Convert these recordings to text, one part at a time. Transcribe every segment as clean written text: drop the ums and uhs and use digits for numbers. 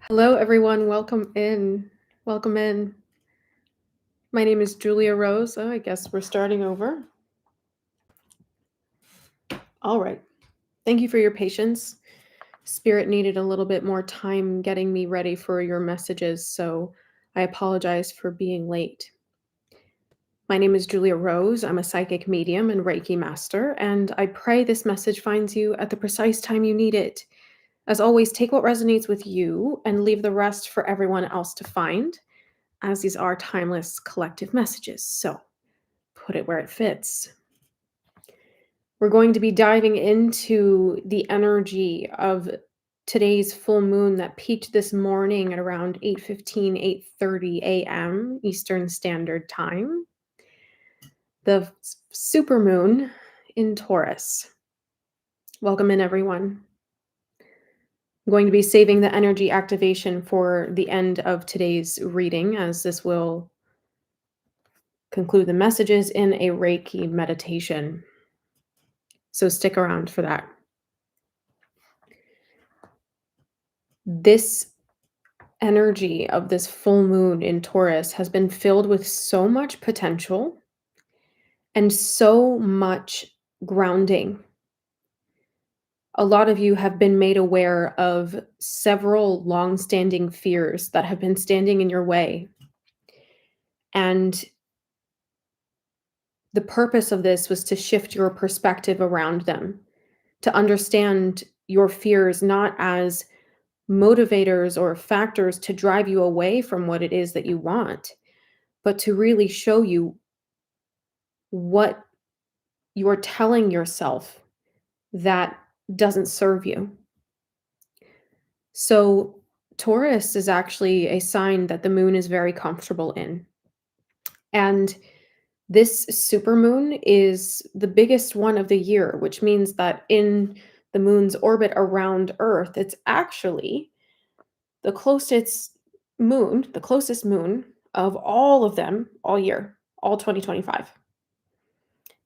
Hello, everyone. Welcome in. Welcome in. My name is Julia Rose. Oh, I guess we're starting over. All right. Thank you for your patience. Spirit needed a little bit more time getting me ready for your messages, so I apologize for being late. My name is Julia Rose. I'm a psychic medium and Reiki master, and I pray this message finds you at the precise time you need it. As always, take what resonates with you and leave the rest for everyone else to find, as these are timeless collective messages. So put it where it fits. We're going to be diving into the energy of today's full moon that peaked this morning at around 8:15, 8:30 a.m. Eastern Standard Time. The supermoon in Taurus. Welcome in, everyone. I'm going to be saving the energy activation for the end of today's reading, as this will conclude the messages in a Reiki meditation. So stick around for that. This energy of this full moon in Taurus has been filled with so much potential and so much grounding. A lot of you have been made aware of several long-standing fears that have been standing in your way. And the purpose of this was to shift your perspective around them, to understand your fears not as motivators or factors to drive you away from what it is that you want, but to really show you what you're telling yourself that doesn't serve you. So, Taurus is actually a sign that the moon is very comfortable in. And this supermoon is the biggest one of the year, which means that in the moon's orbit around Earth, it's actually the closest moon of all of them all year, all 2025.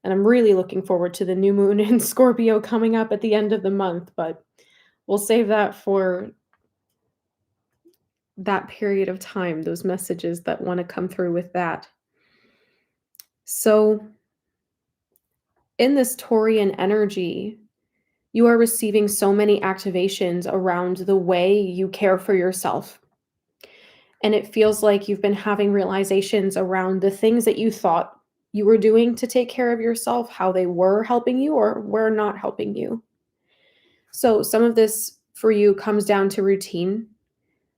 And I'm really looking forward to the new moon in Scorpio coming up at the end of the month, but we'll save that for that period of time, those messages that want to come through with that. So, in this Taurian energy, you are receiving so many activations around the way you care for yourself. And it feels like you've been having realizations around the things that you thought you were doing to take care of yourself, how they were helping you or were not helping you. So some of this for you comes down to routine.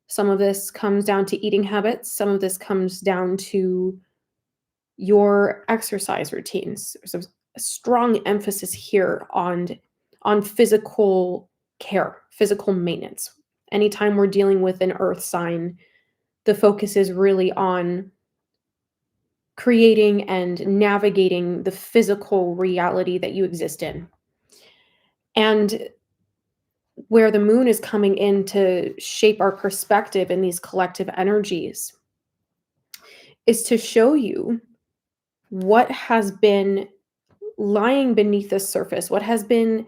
Some of this comes down to eating habits. Some of this comes down to your exercise routines. There's a strong emphasis here on physical care, physical maintenance. Anytime we're dealing with an earth sign, the focus is really on creating and navigating the physical reality that you exist in. And where the moon is coming in to shape our perspective in these collective energies is to show you what has been lying beneath the surface, what has been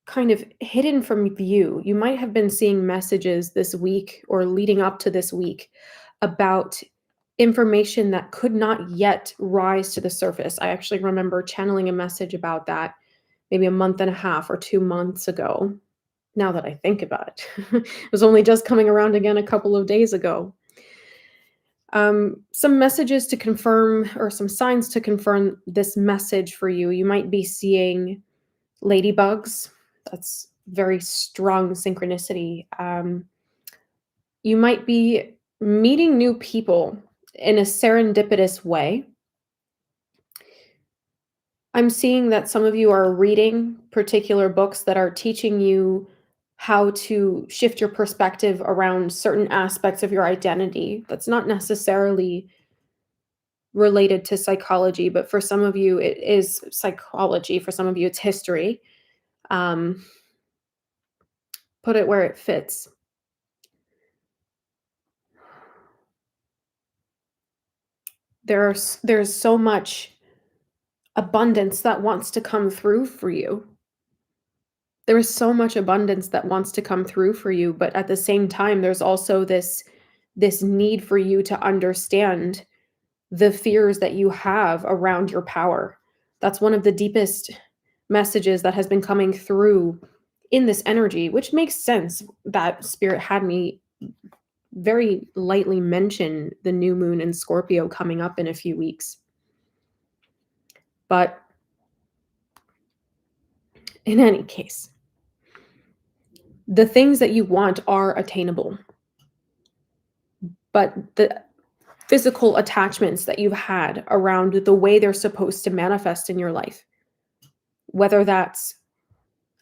kind of hidden from view. You might have been seeing messages this week or leading up to this week about information that could not yet rise to the surface. I actually remember channeling a message about that maybe a month and a half or 2 months ago. Now that I think about it, it was only just coming around again a couple of days ago. Some messages to confirm, or some signs to confirm this message for you. You might be seeing ladybugs. That's very strong synchronicity. You might be meeting new people in a serendipitous way. I'm seeing that some of you are reading particular books that are teaching you how to shift your perspective around certain aspects of your identity. That's not necessarily related to psychology, but for some of you, it is psychology. For some of you, it's history. Put it where it fits. There's so much abundance that wants to come through for you. There is so much abundance that wants to come through for you, but at the same time, there's also this need for you to understand the fears that you have around your power. That's one of the deepest messages that has been coming through in this energy, which makes sense that spirit had me very lightly mention the new moon in Scorpio coming up in a few weeks. But in any case, the things that you want are attainable, but the physical attachments that you've had around the way they're supposed to manifest in your life, whether that's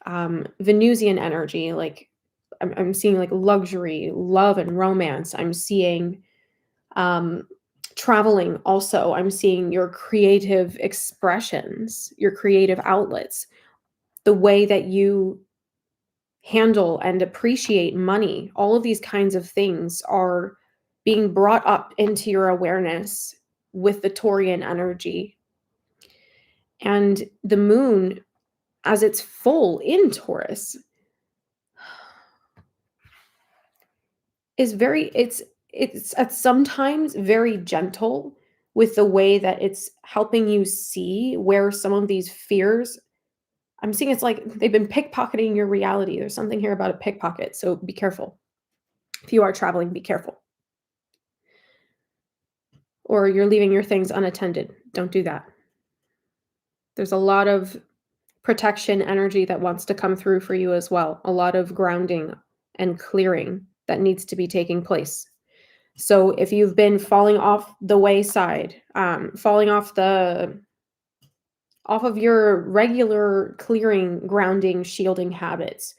Venusian energy, like I'm seeing like luxury, love, and romance. I'm seeing um, traveling also. I'm seeing your creative expressions, your creative outlets, the way that you handle and appreciate money. All of these kinds of things are being brought up into your awareness with the Taurian energy. And the moon, as it's full in Taurus, is very it's at sometimes very gentle with the way that it's helping you see where some of these fears. I'm seeing it's like they've been pickpocketing your reality. There's something here about a pickpocket, so be careful. If you are traveling, be careful. Or you're leaving your things unattended. Don't do that. There's a lot of protection energy that wants to come through for you as well. A lot of grounding and clearing that needs to be taking place. So if you've been falling off the wayside, falling off of your regular clearing, grounding, shielding habits,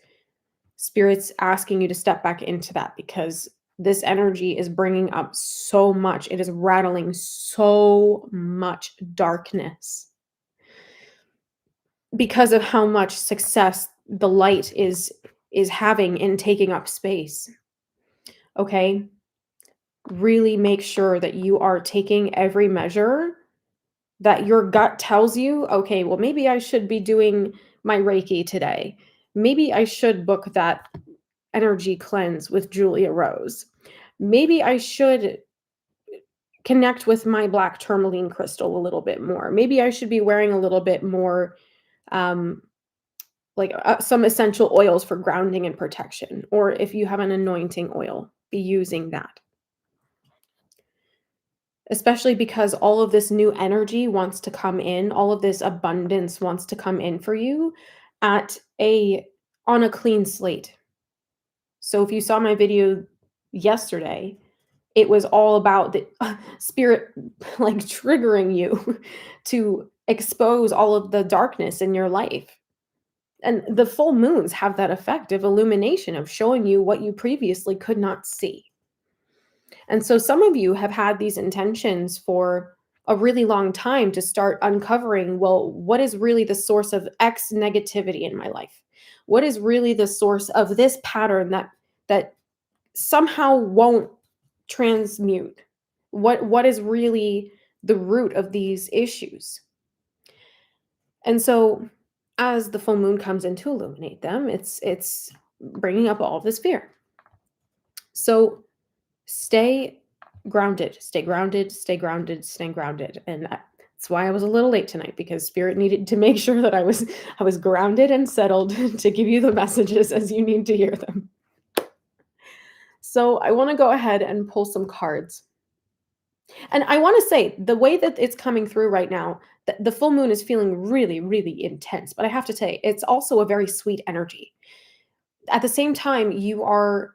Spirit's asking you to step back into that because this energy is bringing up so much. It is rattling so much darkness because of how much success the light is having in taking up space. Okay? Really make sure that you are taking every measure that your gut tells you, okay, well, maybe I should be doing my Reiki today. Maybe I should book that energy cleanse with Julia Rose. Maybe I should connect with my black tourmaline crystal a little bit more. Maybe I should be wearing a little bit more um, like some essential oils for grounding and protection. Or if you have an anointing oil, be using that. Especially because all of this new energy wants to come in, all of this abundance wants to come in for you at a on a clean slate. So if you saw my video yesterday, it was all about the spirit like triggering you to expose all of the darkness in your life. And the full moons have that effect of illumination, of showing you what you previously could not see. And so some of you have had these intentions for a really long time to start uncovering, well, what is really the source of X negativity in my life? What is really the source of this pattern that somehow won't transmute? What is really the root of these issues? And so as the full moon comes in to illuminate them, it's bringing up all of this fear. So stay grounded, stay grounded, stay grounded, stay grounded. And that's why I was a little late tonight, because spirit needed to make sure that I was grounded and settled to give you the messages as you need to hear them. So I want to go ahead and pull some cards. And I want to say the way that it's coming through right now, the full moon is feeling really, really intense. But I have to say, it's also a very sweet energy. At the same time, you are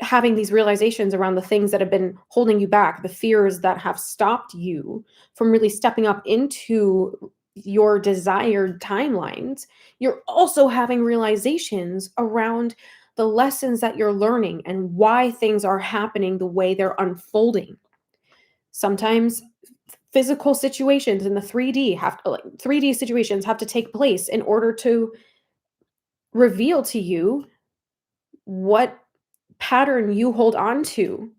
having these realizations around the things that have been holding you back, the fears that have stopped you from really stepping up into your desired timelines. You're also having realizations around the lessons that you're learning and why things are happening the way they're unfolding. Sometimes physical situations in the 3D have to, like 3D situations have to take place in order to reveal to you what pattern you hold on to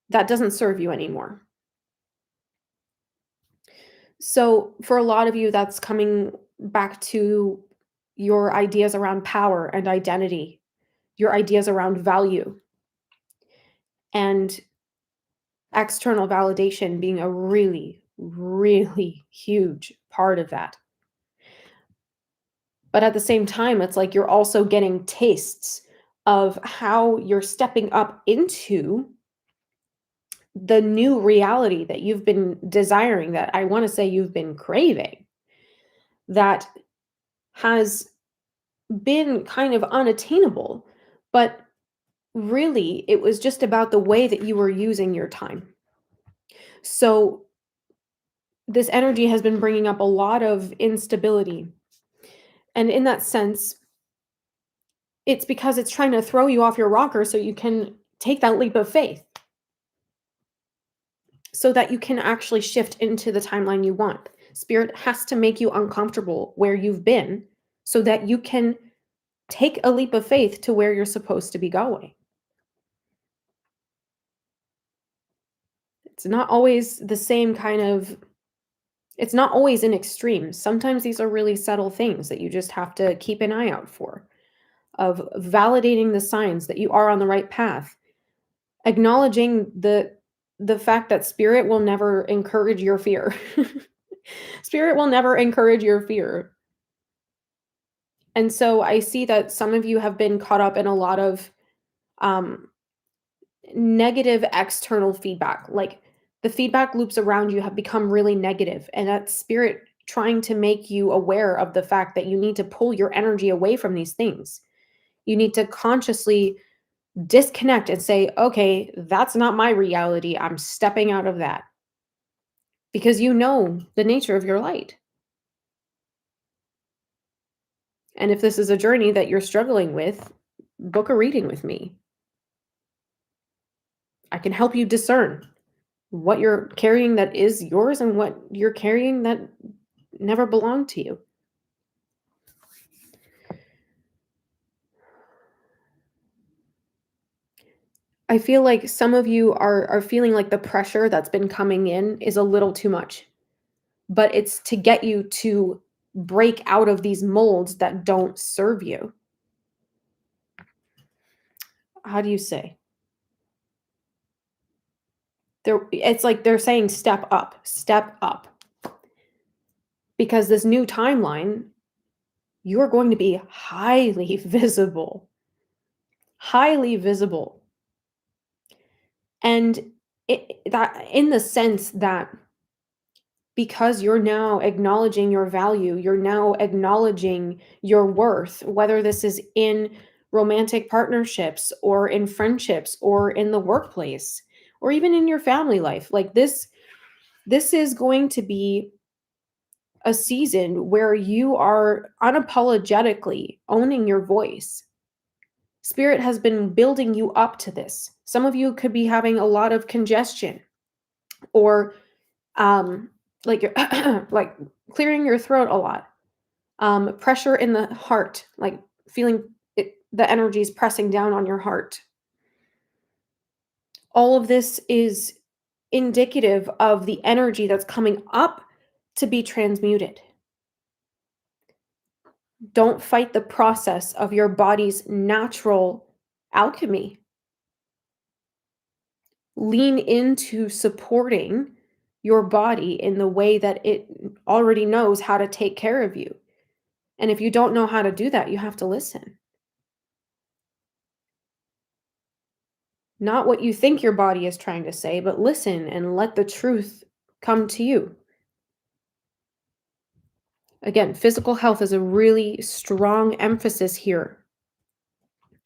that doesn't serve you anymore. So for a lot of you, that's coming back to your ideas around power and identity, your ideas around value, and external validation being a really, really huge part of that. But at the same time, it's like you're also getting tastes of how you're stepping up into the new reality that you've been desiring, that I want to say you've been craving, that has been kind of unattainable. But really, it was just about the way that you were using your time. So, this energy has been bringing up a lot of instability. And in that sense, it's because it's trying to throw you off your rocker so you can take that leap of faith, so that you can actually shift into the timeline you want. Spirit has to make you uncomfortable where you've been so that you can take a leap of faith to where you're supposed to be going. It's not always the same kind of, it's not always in extremes. Sometimes these are really subtle things that you just have to keep an eye out for, of validating the signs that you are on the right path, acknowledging the fact that spirit will never encourage your fear. Spirit will never encourage your fear. And so I see that some of you have been caught up in a lot of um, negative external feedback. Like the feedback loops around you have become really negative, and that's spirit trying to make you aware of the fact that you need to pull your energy away from these things. You need to consciously disconnect and say, okay, that's not my reality. I'm stepping out of that because you know the nature of your light. And if this is a journey that you're struggling with, book a reading with me. I can help you discern what you're carrying that is yours and what you're carrying that never belonged to you. I feel like some of you are feeling like the pressure that's been coming in is a little too much, but it's to get you to break out of these molds that don't serve you. How do you say? It's like they're saying step up, step up. Because this new timeline, you're going to be highly visible. Highly visible. And that in the sense that because you're now acknowledging your value, you're now acknowledging your worth, whether this is in romantic partnerships or in friendships or in the workplace or even in your family life. Like this is going to be a season where you are unapologetically owning your voice. Spirit has been building you up to this. Some of you could be having a lot of congestion or like you're like clearing your throat a lot. Pressure in the heart, like feeling the energies pressing down on your heart. All of this is indicative of the energy that's coming up to be transmuted. Don't fight the process of your body's natural alchemy. Lean into supporting your body in the way that it already knows how to take care of you. And if you don't know how to do that, you have to listen. Not what you think your body is trying to say, but listen and let the truth come to you. Again, physical health is a really strong emphasis here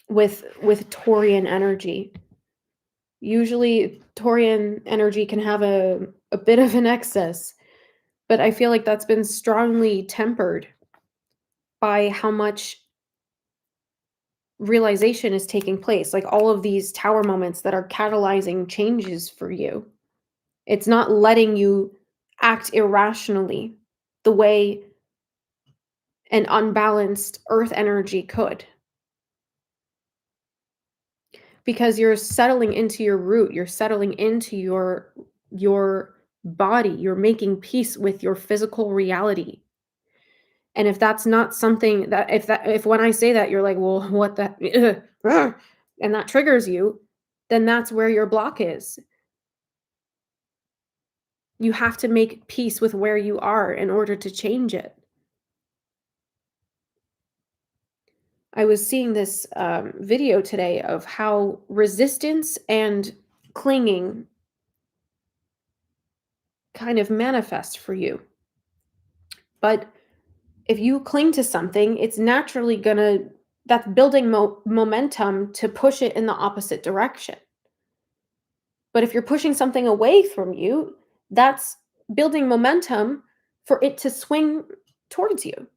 with Taurian energy. Usually Taurian energy can have a bit of an excess, but I feel like that's been strongly tempered by how much realization is taking place, like all of these tower moments that are catalyzing changes for you. It's not letting you act irrationally the way an unbalanced earth energy could. Because you're settling into your root, you're settling into your body, you're making peace with your physical reality. And if that's not something if when I say that you're like, "Well, what the and that triggers you, then that's where your block is. You have to make peace with where you are in order to change it. I was seeing this video today of how resistance and clinging kind of manifest for you. But if you cling to something, it's naturally gonna that's building momentum to push it in the opposite direction. But if you're pushing something away from you, that's building momentum for it to swing towards you.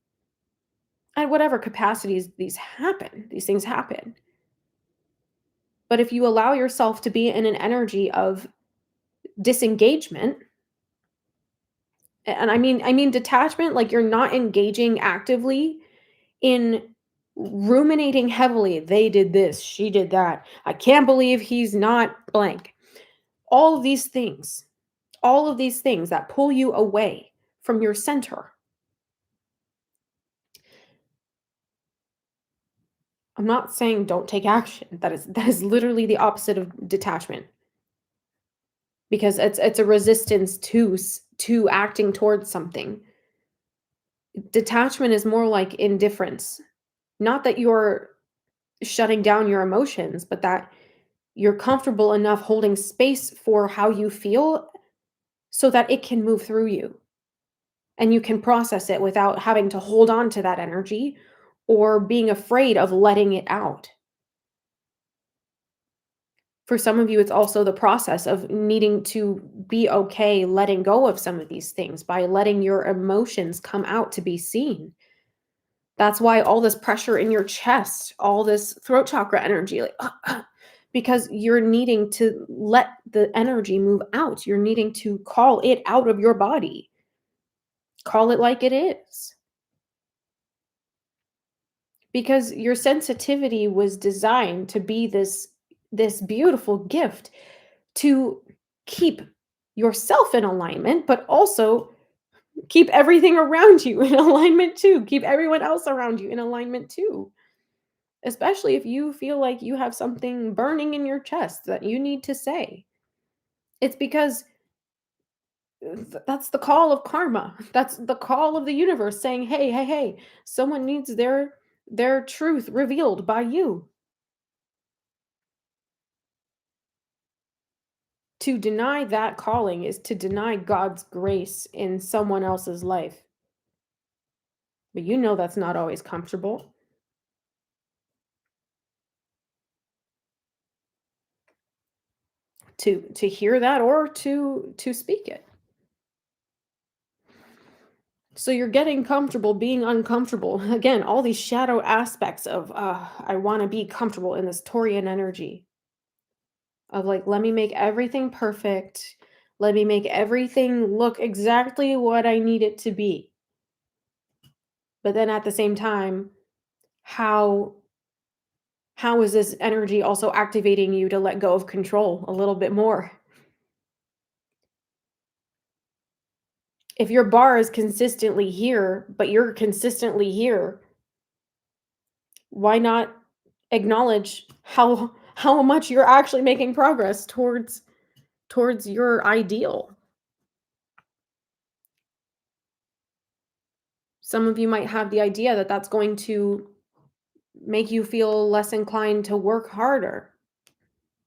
At whatever capacities these things happen. But if you allow yourself to be in an energy of disengagement, and I mean detachment, like you're not engaging actively in ruminating heavily. They did this, she did that. I can't believe he's not blank. All of these things, all of these things that pull you away from your center. I'm not saying don't take action. That is literally the opposite of detachment, because it's a resistance to acting towards something. Detachment is more like indifference. Not that you're shutting down your emotions, but that you're comfortable enough holding space for how you feel so that it can move through you and you can process it without having to hold on to that energy or being afraid of letting it out. For some of you, it's also the process of needing to be okay letting go of some of these things by letting your emotions come out to be seen. That's why all this pressure in your chest, all this throat chakra energy, like, because you're needing to let the energy move out. You're needing to call it out of your body. Call it like it is. Because your sensitivity was designed to be this beautiful gift to keep yourself in alignment, but also keep everything around you in alignment too. Keep everyone else around you in alignment too. Especially if you feel like you have something burning in your chest that you need to say. It's because that's the call of karma. That's the call of the universe saying, "Hey, hey, hey, someone needs their truth revealed by you." To deny that calling is to deny God's grace in someone else's life. But you know that's not always comfortable to hear that or to speak it. So you're getting comfortable being uncomfortable. Again, all these shadow aspects of I want to be comfortable in this Taurian energy of like, let me make everything perfect. Let me make everything look exactly what I need it to be. But then at the same time, how how is this energy also activating you to let go of control a little bit more? If your bar is consistently here, but you're consistently here, why not acknowledge how much you're actually making progress towards your ideal? Some of you might have the idea that that's going to make you feel less inclined to work harder,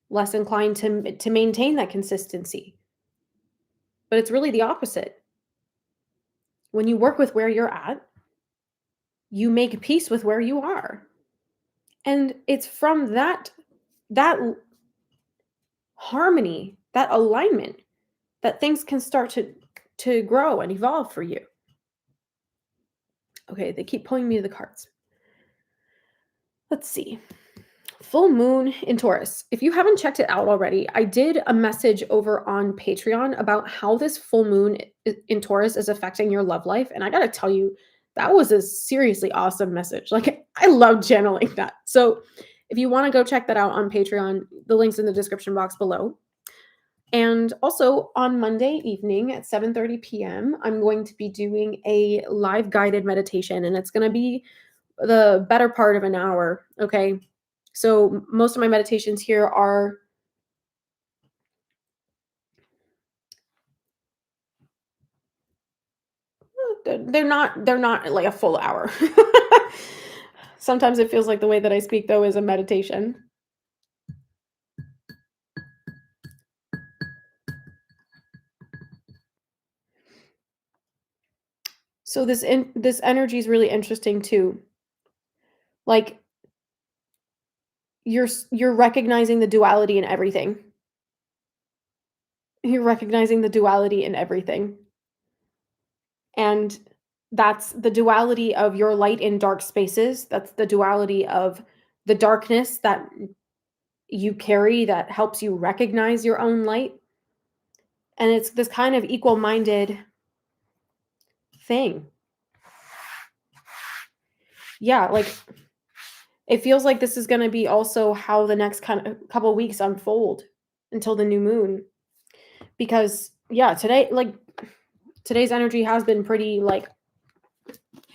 less inclined to maintain that consistency. But it's really the opposite. When you work with where you're at, you make peace with where you are. And it's from that harmony, that alignment, that things can start to grow and evolve for you. Okay, they keep pulling me to the cards. Let's see. Full moon in Taurus. If you haven't checked it out already, I did a message over on Patreon about how this full moon in Taurus is affecting your love life. And I got to tell you, that was a seriously awesome message. Like, I love channeling that. So if you want to go check that out on Patreon, the link's in the description box below. And also on Monday evening at 7:30 p.m., I'm going to be doing a live guided meditation, and it's going to be the better part of an hour. Okay. So most of my meditations here are they're not like a full hour. Sometimes it feels like the way that I speak though is a meditation. So this energy is really interesting too. Like you're recognizing the duality in everything. You're recognizing the duality in everything. And that's the duality of your light and dark spaces. That's the duality of the darkness that you carry that helps you recognize your own light. And it's this kind of equal-minded thing. Yeah, like it feels like this is going to be also how the next kind of couple weeks unfold until the new moon. Because yeah, today's energy has been pretty like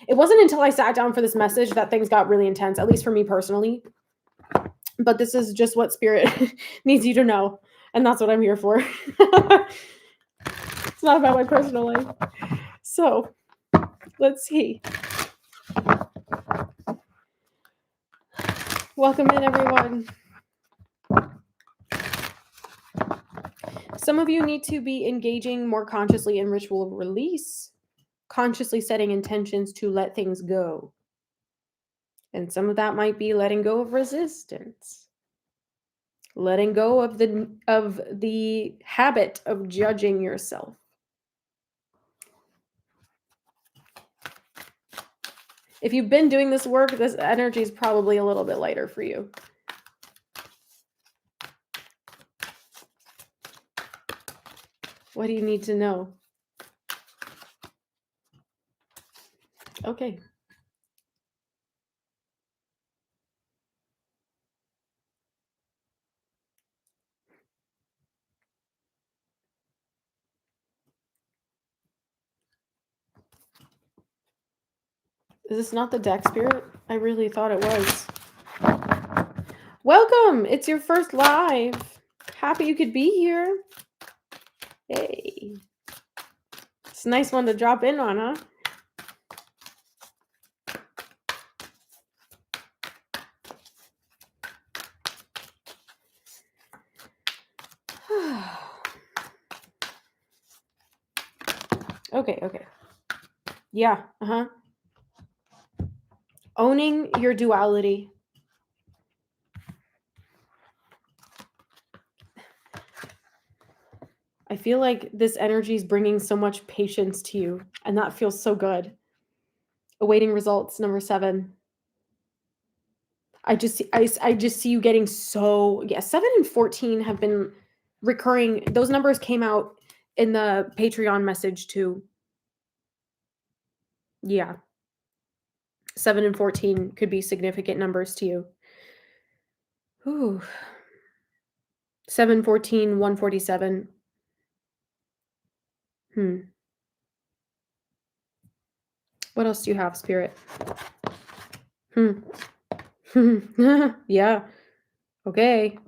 it wasn't until I sat down for this message that things got really intense, at least for me personally. But this is just what spirit needs you to know, and that's what I'm here for. It's not about my personal life. So, let's see. Welcome in, everyone. Some of you need to be engaging more consciously in ritual release, consciously setting intentions to let things go. And some of that might be letting go of resistance, letting go of the habit of judging yourself. If you've been doing this work, this energy is probably a little bit lighter for you. What do you need to know? Okay. Is this not the deck spirit? I really thought it was. Welcome! It's your first live. Happy you could be here. Hey. It's a nice one to drop in on, huh? Okay. Yeah, Owning your duality. I feel like this energy is bringing so much patience to you, and that feels so good. Awaiting results, number 7. I just see you getting so 7 and 14 have been recurring. Those numbers came out in the Patreon message too. Yeah. 7 and 14 could be significant numbers to you. Ooh. 7, 14, 147. What else do you have, Spirit? Yeah. Okay.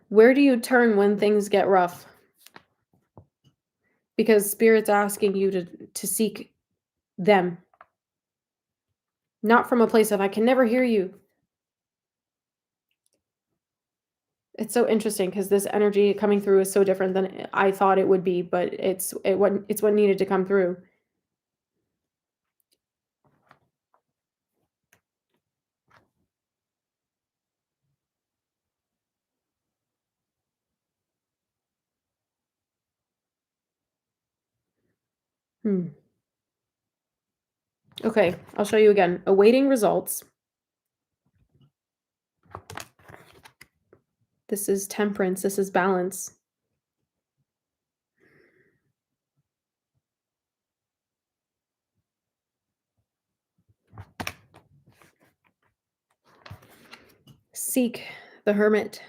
Where do you turn when things get rough? Because Spirit's asking you to seek them. Not from a place of I can never hear you. It's so interesting because this energy coming through is so different than I thought it would be, but it's what needed to come through. Okay, I'll show you again. Awaiting results. This is temperance. This is balance. Seek The Hermit.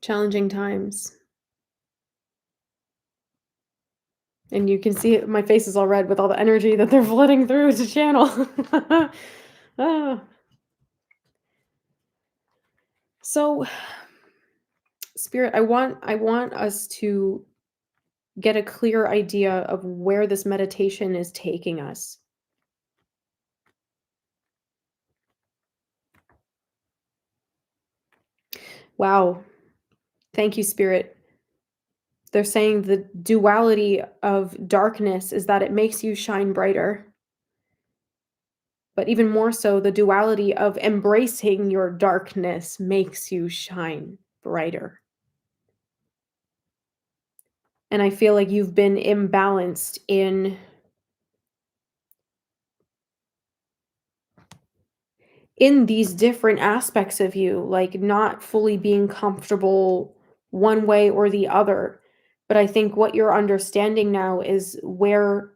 Challenging times. And you can see it, my face is all red with all the energy that they're flooding through to channel. Ah. So, Spirit, I want us to get a clear idea of where this meditation is taking us. Wow. Thank you, Spirit. They're saying the duality of darkness is that it makes you shine brighter. But even more so, the duality of embracing your darkness makes you shine brighter. And I feel like you've been imbalanced in these different aspects of you, like not fully being comfortable one way or the other. But I think what you're understanding now is where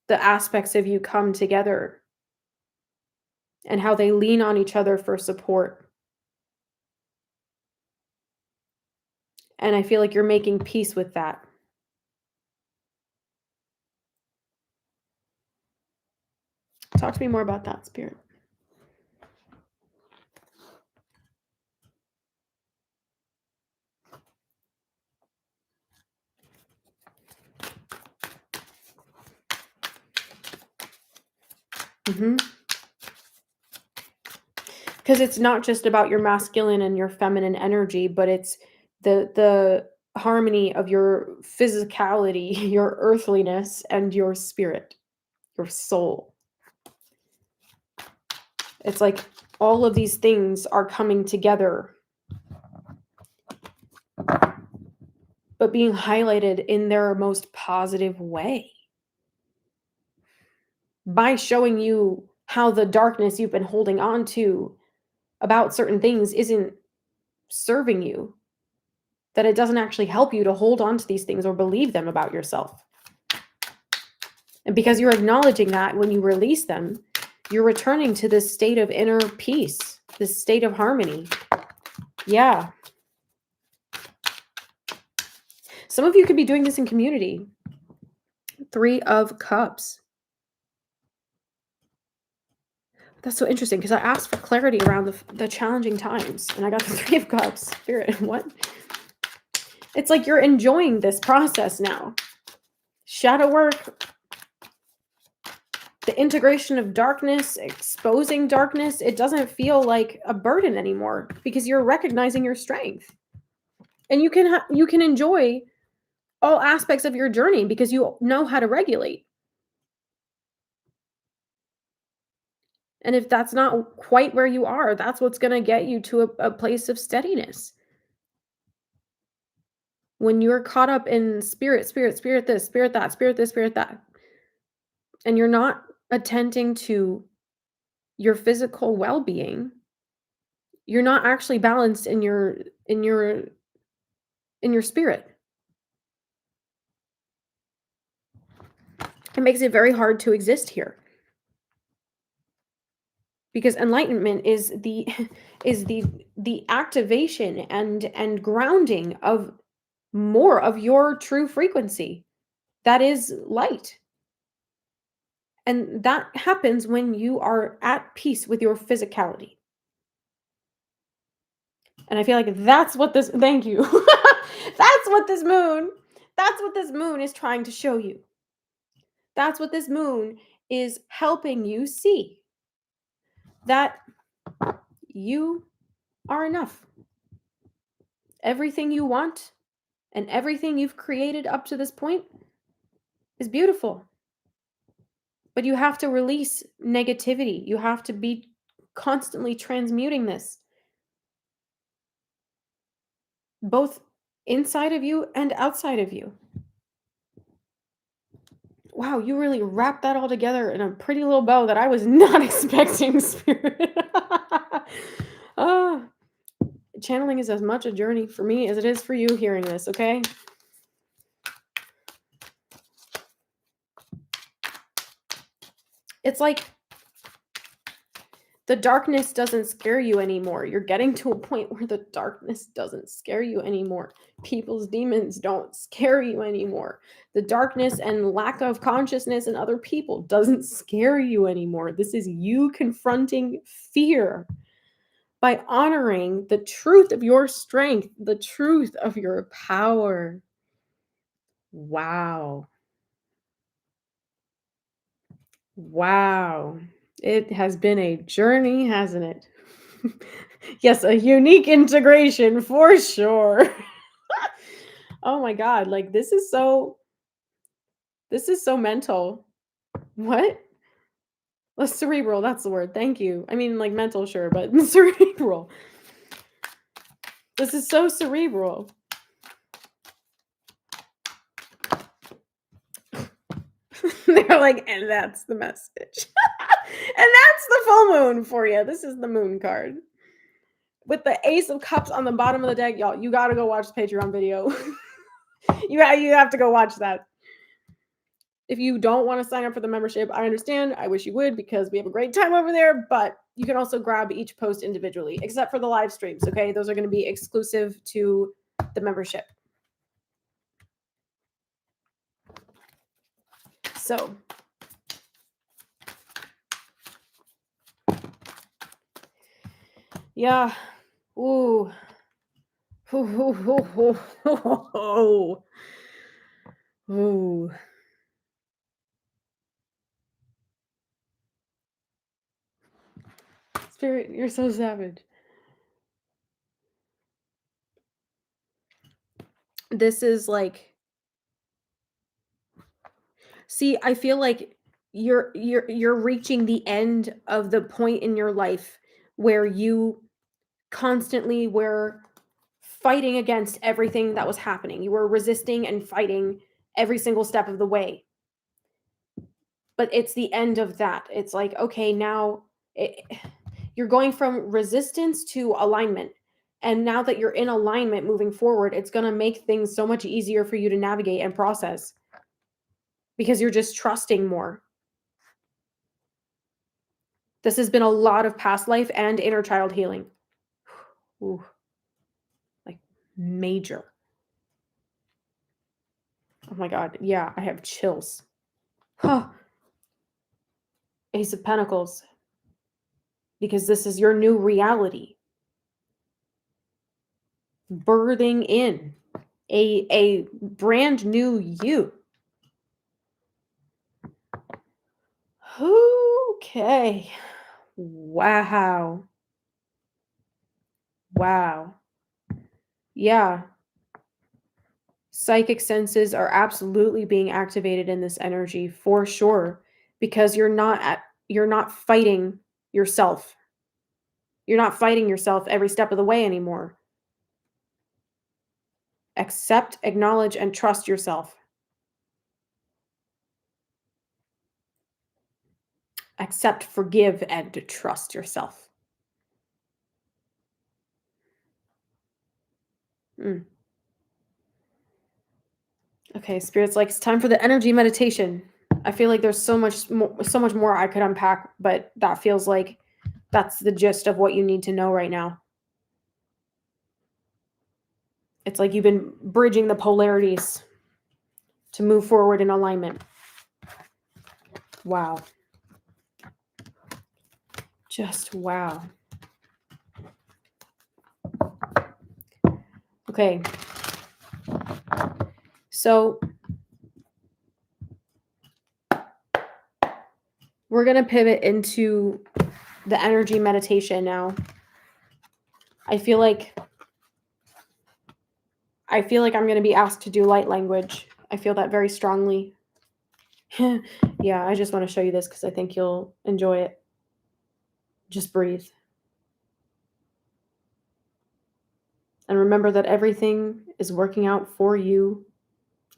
the aspects of you come together and how they lean on each other for support. And I feel like you're making peace with that. Talk to me more about that, Spirit. Because it's not just about your masculine and your feminine energy, but it's the harmony of your physicality, your earthliness, and your spirit, your soul. It's like all of these things are coming together, but being highlighted in their most positive way by showing you how the darkness you've been holding on to about certain things isn't serving you, that it doesn't actually help you to hold on to these things or believe them about yourself. And because you're acknowledging that when you release them, you're returning to this state of inner peace, this state of harmony. Yeah. Some of you could be doing this in community. 3 of Cups. That's so interesting because I asked for clarity around the challenging times and I got the 3 of Cups. Spirit, what? It's like you're enjoying this process now. Shadow work, the integration of darkness, exposing darkness, it doesn't feel like a burden anymore because you're recognizing your strength. And you can enjoy all aspects of your journey because you know how to regulate. And if that's not quite where you are, that's what's going to get you to a place of steadiness. When you're caught up in spirit this, spirit that, spirit this, spirit that, and you're not attending to your physical well-being, you're not actually balanced in your spirit. It makes it very hard to exist here. Because enlightenment is the activation and grounding of more of your true frequency. That is light. And that happens when you are at peace with your physicality. And I feel like that's what this, thank you. That's what this moon is trying to show you. That's what this moon is helping you see. That you are enough. Everything you want and everything you've created up to this point is beautiful. But you have to release negativity. You have to be constantly transmuting this, both inside of you and outside of you. Wow, you really wrapped that all together in a pretty little bow that I was not expecting, Spirit. Ah, channeling is as much a journey for me as it is for you hearing this, okay? It's like the darkness doesn't scare you anymore. You're getting to a point where the darkness doesn't scare you anymore. People's demons don't scare you anymore. The darkness and lack of consciousness in other people doesn't scare you anymore. This is you confronting fear by honoring the truth of your strength, the truth of your power. Wow. Wow. It has been a journey, hasn't it? Yes, a unique integration for sure. Oh my god, like this is so mental. What? Cerebral, that's the word. Thank you. I mean like mental sure, but cerebral. This is so cerebral. They're like, and that's the message. And that's the full moon for you. This is the moon card. With the Ace of Cups on the bottom of the deck, y'all, you gotta go watch the Patreon video. you have to go watch that. If you don't want to sign up for the membership, I understand. I wish you would because we have a great time over there, but you can also grab each post individually, except for the live streams, okay? Those are going to be exclusive to the membership. So, yeah. Ooh. Ooh. Spirit, you're so savage. This is like, see, I feel like you're reaching the end of the point in your life where you constantly were fighting against everything that was happening. You were resisting and fighting every single step of the way. But it's the end of that. It's like, okay, now you're going from resistance to alignment. And now that you're in alignment moving forward, it's going to make things so much easier for you to navigate and process because you're just trusting more. This has been a lot of past life and inner child healing. Ooh, like major. Oh my God. Yeah, I have chills. Huh. Ace of Pentacles. Because this is your new reality. Birthing in a brand new you. Okay. Wow. Wow. Yeah. Psychic senses are absolutely being activated in this energy for sure because you're not fighting yourself. You're not fighting yourself every step of the way anymore. Accept, acknowledge, and trust yourself. Accept, forgive, and trust yourself. Mm. Okay, Spirit's like, it's time for the energy meditation. I feel like there's so much more I could unpack, but that feels like that's the gist of what you need to know right now. It's like you've been bridging the polarities to move forward in alignment. Wow. Just wow. Okay. So we're going to pivot into the energy meditation now. I feel like I'm going to be asked to do light language. I feel that very strongly. Yeah, I just want to show you this because I think you'll enjoy it. Just breathe. And remember that everything is working out for you.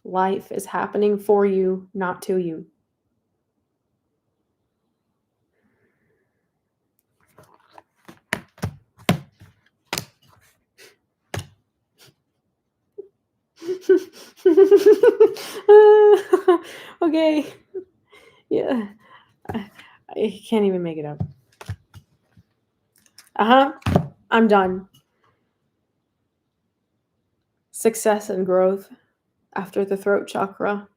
Life is happening for you, not to you. Okay. Yeah. I can't even make it up. I'm done. Success and growth after the throat chakra.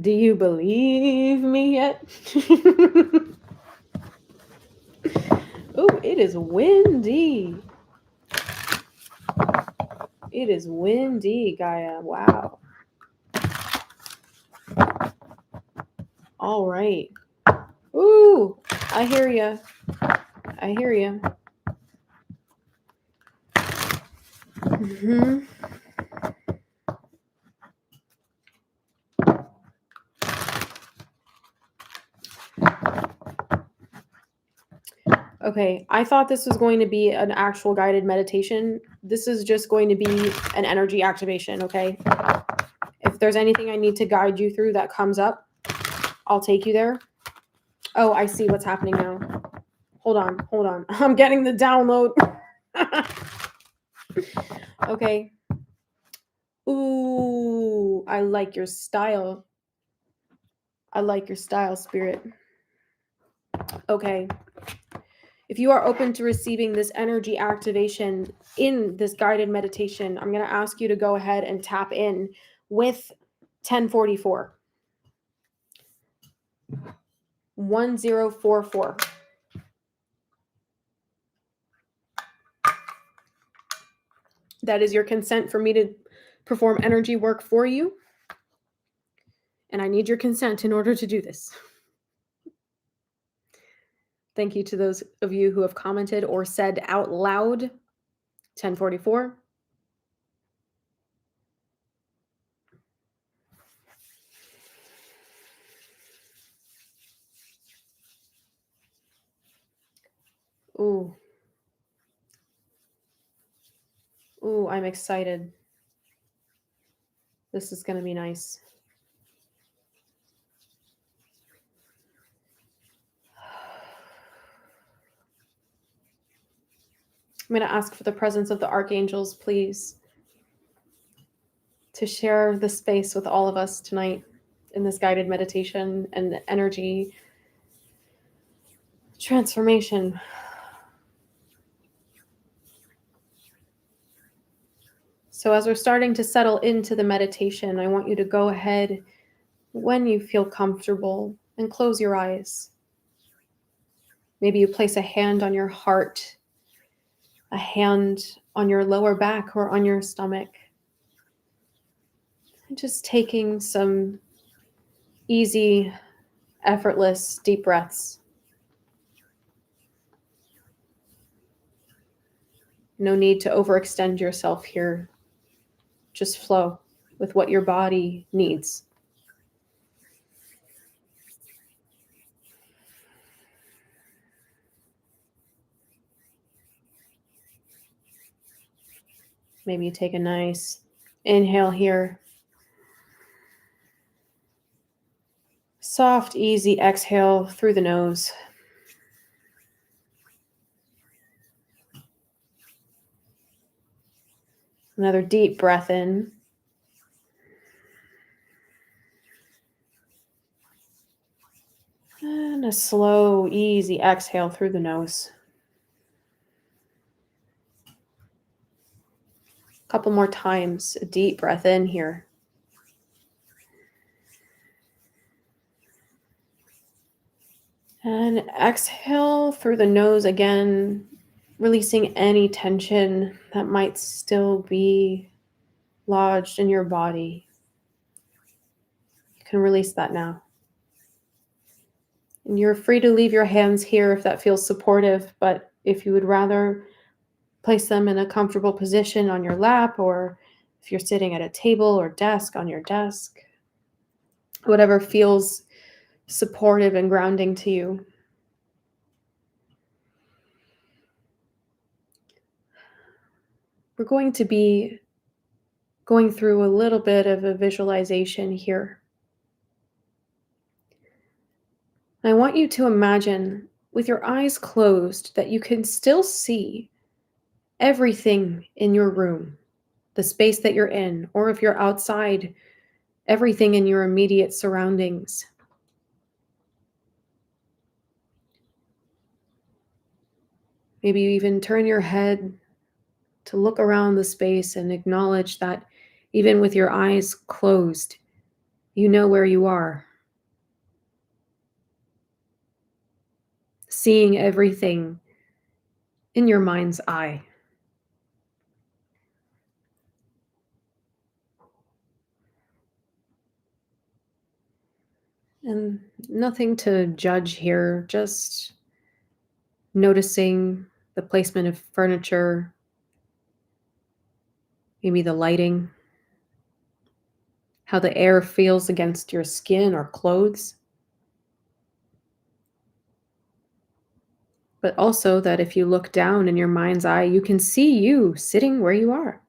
Do you believe me yet? Oh, it is windy. It is windy, Gaia. Wow. All right. Ooh, I hear you. I hear you. Mm-hmm. Okay, I thought this was going to be an actual guided meditation. This is just going to be an energy activation, okay? If there's anything I need to guide you through that comes up, I'll take you there. Oh, I see what's happening now. Hold on. I'm getting the download. Okay. Ooh, I like your style. I like your style, Spirit. Okay. If you are open to receiving this energy activation in this guided meditation, I'm going to ask you to go ahead and tap in with 1044. 1044. That is your consent for me to perform energy work for you. And I need your consent in order to do this. Thank you to those of you who have commented or said out loud 1044. Ooh. Ooh, I'm excited. This is going to be nice. I'm going to ask for the presence of the archangels, please, to share the space with all of us tonight in this guided meditation and energy transformation. So as we're starting to settle into the meditation, I want you to go ahead when you feel comfortable and close your eyes. Maybe you place a hand on your heart, a hand on your lower back or on your stomach. And just taking some easy, effortless, deep breaths. No need to overextend yourself here. Just flow with what your body needs. Maybe you take a nice inhale here. Soft, easy exhale through the nose. Another deep breath in. And a slow, easy exhale through the nose. A couple more times. A deep breath in here. And exhale through the nose again, releasing any tension that might still be lodged in your body. You can release that now. And you're free to leave your hands here if that feels supportive, but if you would rather place them in a comfortable position on your lap, or if you're sitting at a table or desk on your desk, whatever feels supportive and grounding to you. We're going to be going through a little bit of a visualization here. I want you to imagine with your eyes closed that you can still see everything in your room, the space that you're in, or if you're outside, everything in your immediate surroundings. Maybe you even turn your head to look around the space and acknowledge that even with your eyes closed, you know where you are. Seeing everything in your mind's eye. And nothing to judge here, just noticing the placement of furniture, maybe the lighting, how the air feels against your skin or clothes. But also that if you look down in your mind's eye, you can see you sitting where you are.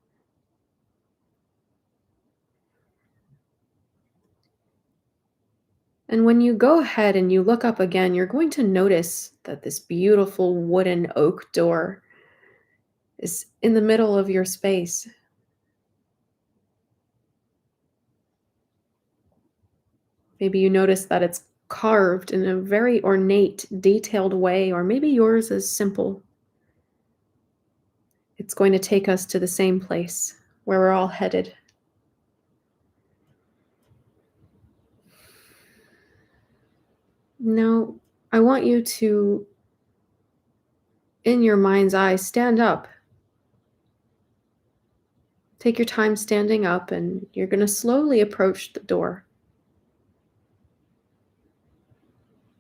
And when you go ahead and you look up again, you're going to notice that this beautiful wooden oak door is in the middle of your space. Maybe you notice that it's carved in a very ornate, detailed way, or maybe yours is simple. It's going to take us to the same place where we're all headed. Now, I want you to, in your mind's eye, stand up. Take your time standing up, and you're going to slowly approach the door.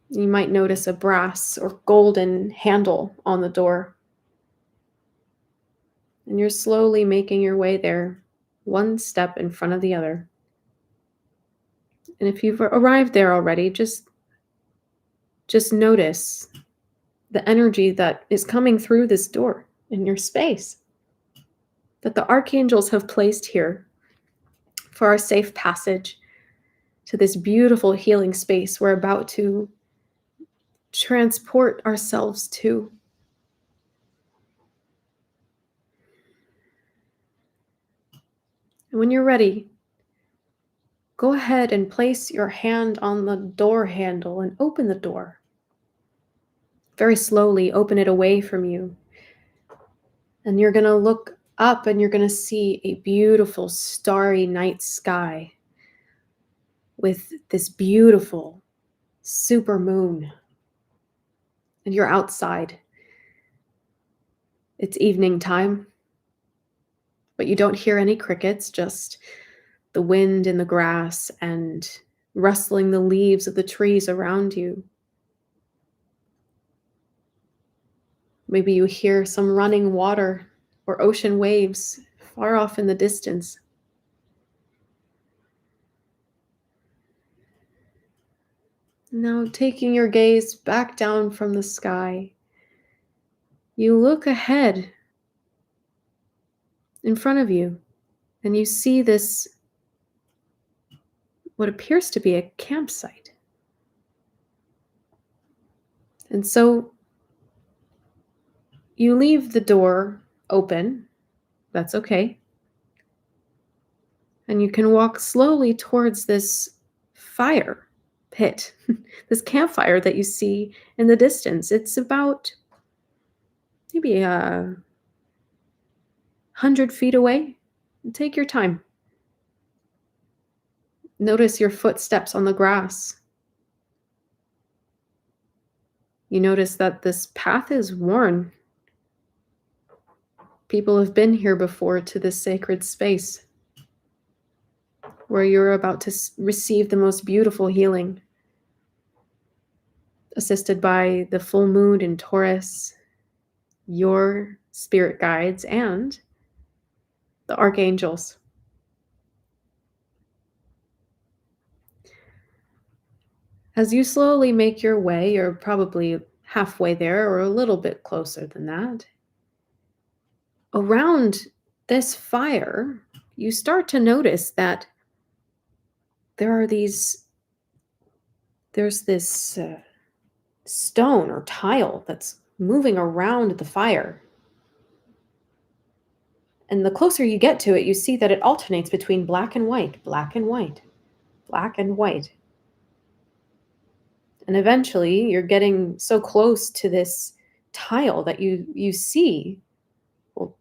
You might notice a brass or golden handle on the door. And you're slowly making your way there, one step in front of the other. And if you've arrived there already, just notice the energy that is coming through this door in your space, that the archangels have placed here for our safe passage to this beautiful healing space we're about to transport ourselves to. And when you're ready, go ahead and place your hand on the door handle and open the door. Very slowly open it away from you. And you're going to look up and you're going to see a beautiful starry night sky with this beautiful supermoon. And you're outside. It's evening time, but you don't hear any crickets, just the wind in the grass and rustling the leaves of the trees around you. Maybe you hear some running water or ocean waves far off in the distance. Now, taking your gaze back down from the sky, you look ahead in front of you, and you see this, what appears to be a campsite. And so you leave the door open. That's okay. And you can walk slowly towards this fire pit, this campfire that you see in the distance. It's about maybe 100 feet away. Take your time. Notice your footsteps on the grass. You notice that this path is worn. People have been here before to this sacred space where you're about to receive the most beautiful healing, assisted by the full moon in Taurus, your spirit guides, and the archangels. As you slowly make your way, you're probably halfway there or a little bit closer than that. Around this fire, you start to notice that there's this stone or tile that's moving around the fire. And the closer you get to it, you see that it alternates between black and white, black and white. black and white. And eventually you're getting so close to this tile that you see, well,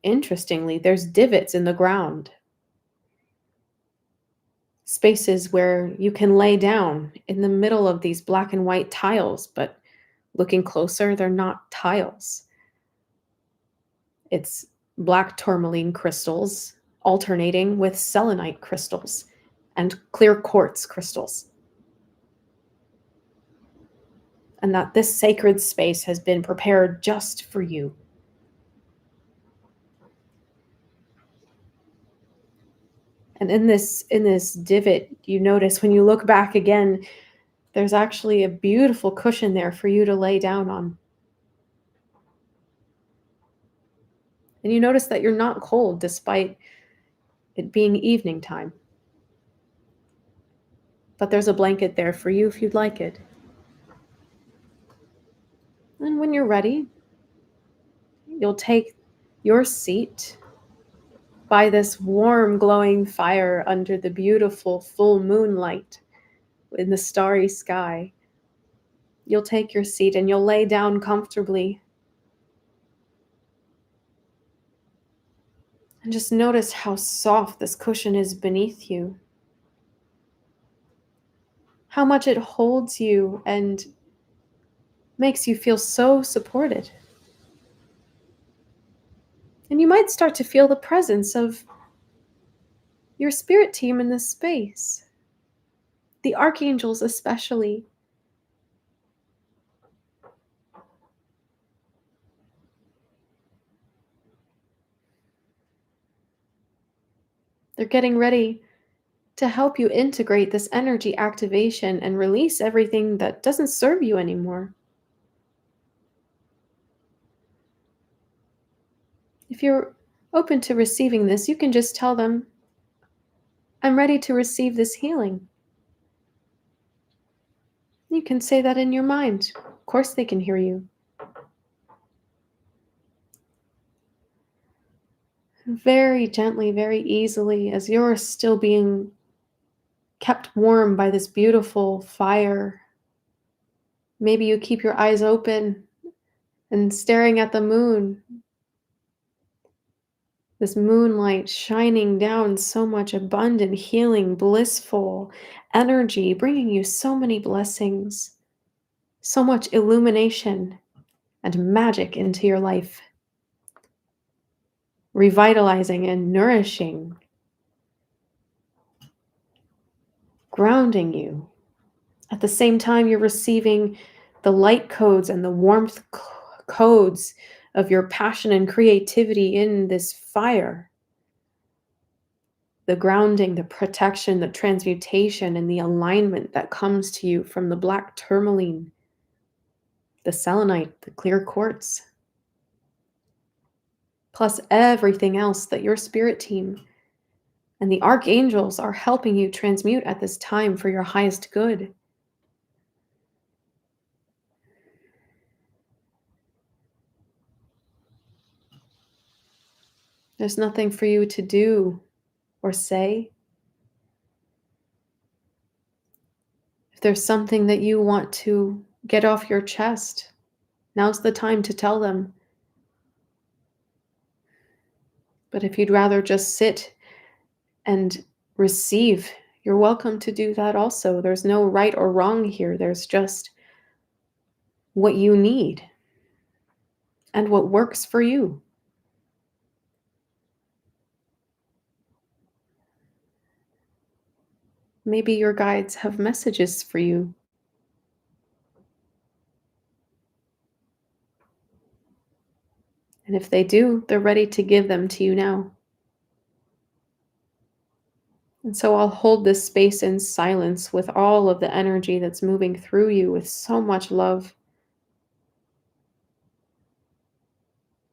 interestingly, there's divots in the ground, spaces where you can lay down in the middle of these black and white tiles, but looking closer, they're not tiles. It's black tourmaline crystals alternating with selenite crystals and clear quartz crystals. And that this sacred space has been prepared just for you. And in this divot, you notice when you look back again, there's actually a beautiful cushion there for you to lay down on. And you notice that you're not cold despite it being evening time. But there's a blanket there for you if you'd like it. And when you're ready, you'll take your seat by this warm, glowing fire under the beautiful full moonlight in the starry sky. You'll take your seat and you'll lay down comfortably. And just notice how soft this cushion is beneath you. How much it holds you and makes you feel so supported. And you might start to feel the presence of your spirit team in this space. The archangels especially. They're getting ready to help you integrate this energy activation and release everything that doesn't serve you anymore. If you're open to receiving this, you can just tell them, I'm ready to receive this healing. You can say that in your mind. Of course they can hear you. Very gently, very easily, as you're still being kept warm by this beautiful fire. Maybe you keep your eyes open and staring at the moon. This moonlight shining down so much abundant, healing, blissful energy, bringing you so many blessings, so much illumination and magic into your life, revitalizing and nourishing, grounding you. At the same time, you're receiving the light codes and the warmth codes of your passion and creativity in this fire. The grounding, the protection, the transmutation, and the alignment that comes to you from the black tourmaline, the selenite, the clear quartz, plus everything else that your spirit team and the archangels are helping you transmute at this time for your highest good. There's nothing for you to do or say. If there's something that you want to get off your chest, now's the time to tell them. But if you'd rather just sit and receive, you're welcome to do that also. There's no right or wrong here. There's just what you need and what works for you. Maybe your guides have messages for you. And if they do, they're ready to give them to you now. And so I'll hold this space in silence with all of the energy that's moving through you with so much love.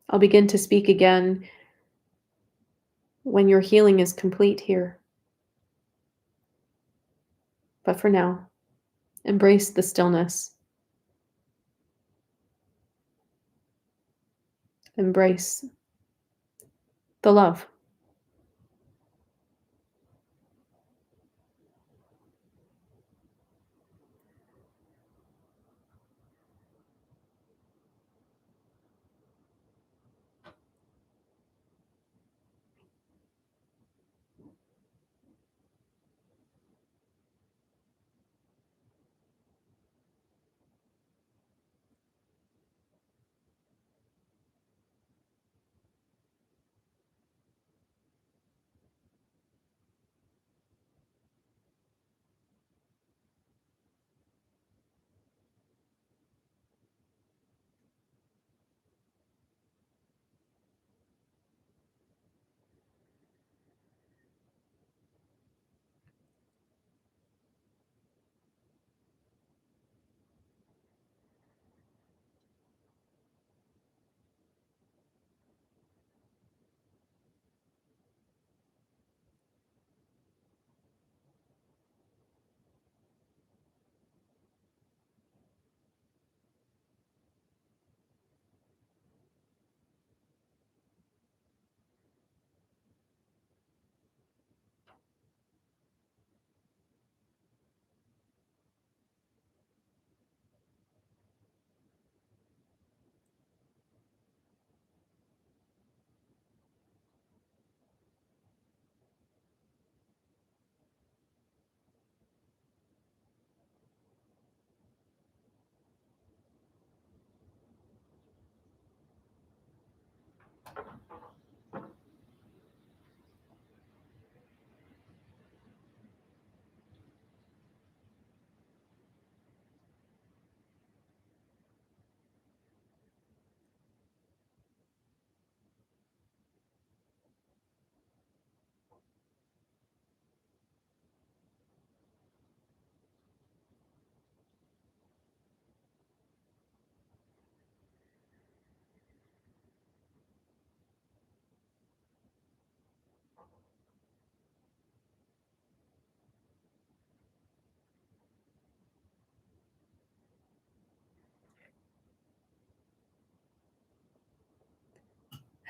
I'll begin to speak again when your healing is complete here. But for now, embrace the stillness. Embrace the love.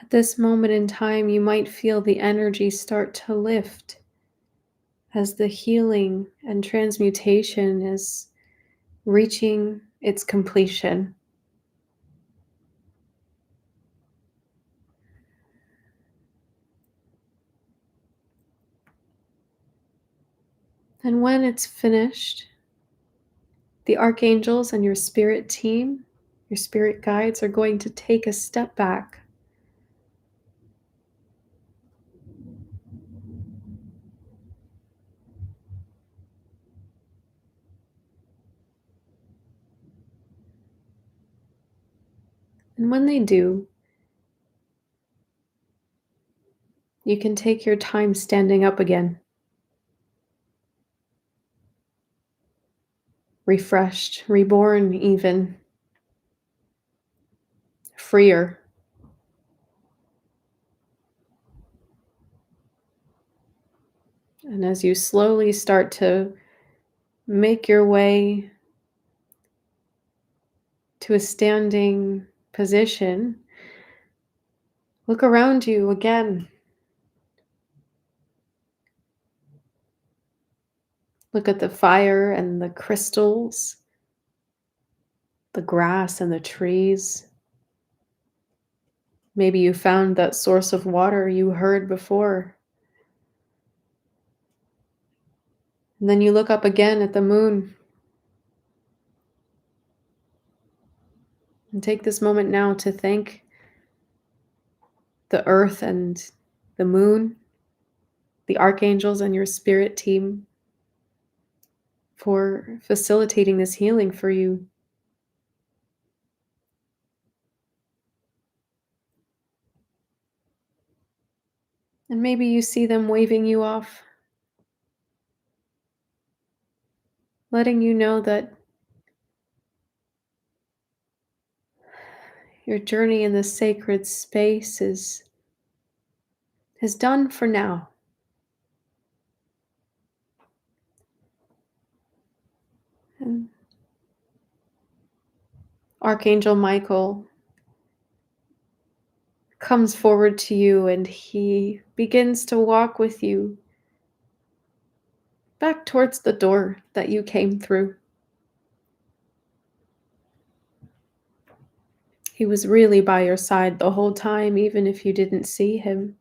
At this moment in time, you might feel the energy start to lift as the healing and transmutation is reaching its completion. And when it's finished, the archangels and your spirit team, your spirit guides, are going to take a step back. And when they do, you can take your time standing up again, refreshed, reborn even, freer. And as you slowly start to make your way to a standing position, look around you again. Look at the fire and the crystals, the grass and the trees. Maybe you found that source of water you heard before. And then you look up again at the moon. And take this moment now to thank the earth and the moon, the archangels and your spirit team for facilitating this healing for you. And maybe you see them waving you off, letting you know that your journey in this sacred space is done for now. And Archangel Michael comes forward to you and he begins to walk with you back towards the door that you came through. He was really by your side the whole time, even if you didn't see him.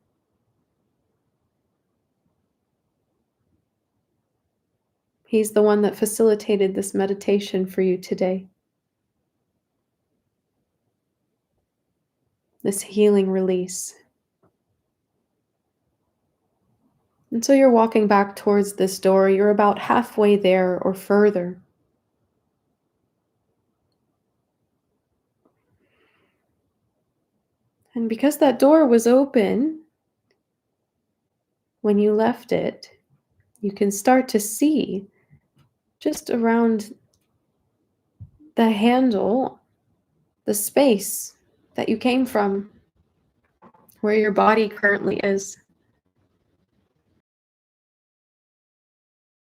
He's the one that facilitated this meditation for you today. This healing release. And so you're walking back towards this door. You're about halfway there or further. And because that door was open when you left it, you can start to see just around the handle, the space that you came from, where your body currently is.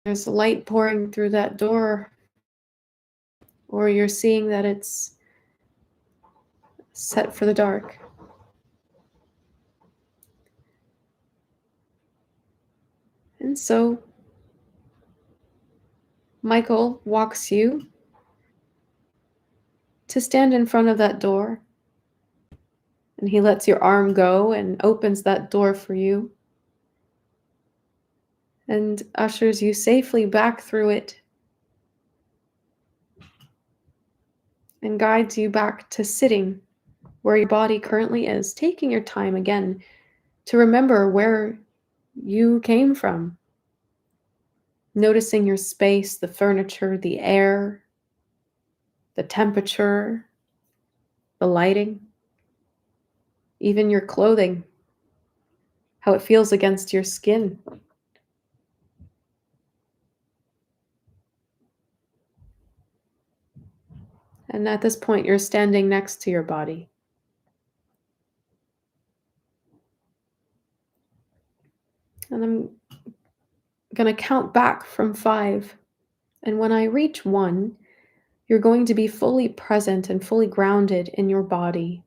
There's light pouring through that door, or you're seeing that it's set for the dark. And so Michael walks you to stand in front of that door, and he lets your arm go and opens that door for you and ushers you safely back through it and guides you back to sitting where your body currently is, taking your time again to remember where you came from, noticing your space, the furniture, the air, the temperature, the lighting, even your clothing, how it feels against your skin. And at this point, you're standing next to your body. And I'm going to count back from 5. And when I reach 1, you're going to be fully present and fully grounded in your body.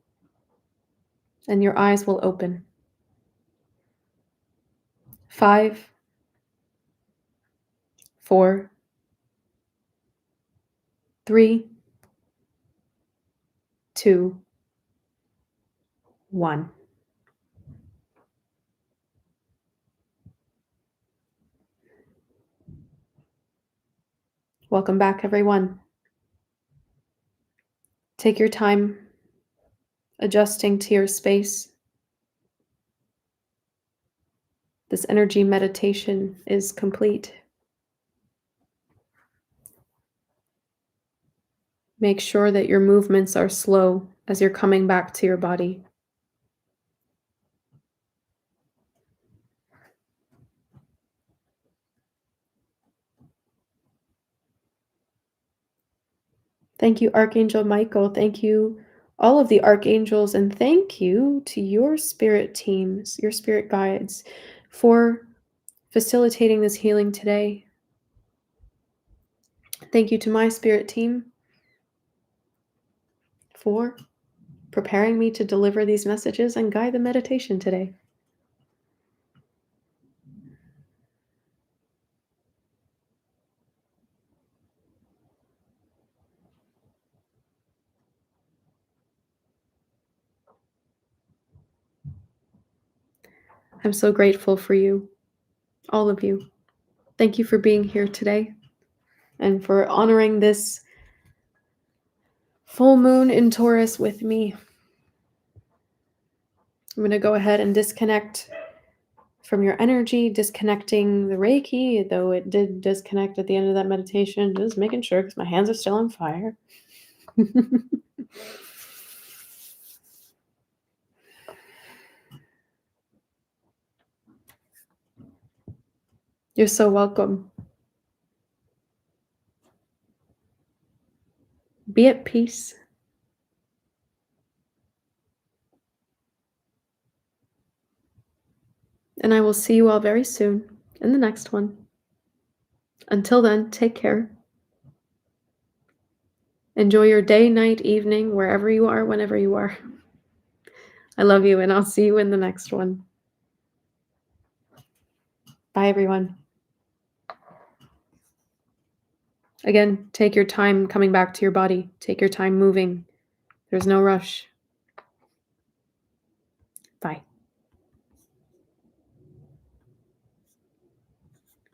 and your eyes will open. 5, 4, 3, 2, 1. Welcome back, everyone. Take your time adjusting to your space. This energy meditation is complete. Make sure that your movements are slow as you're coming back to your body. Thank you, Archangel Michael. Thank you, all of the archangels, and thank you to your spirit teams, your spirit guides, for facilitating this healing today. Thank you to my spirit team for preparing me to deliver these messages and guide the meditation today. I'm so grateful for you, all of you. Thank you for being here today and for honoring this full moon in Taurus with me. I'm going to go ahead and disconnect from your energy, disconnecting the Reiki, though it did disconnect at the end of that meditation, just making sure because my hands are still on fire. You're so welcome. Be at peace. And I will see you all very soon in the next one. Until then, take care. Enjoy your day, night, evening, wherever you are, whenever you are. I love you, and I'll see you in the next one. Bye, everyone. Again, take your time coming back to your body. Take your time moving. There's no rush.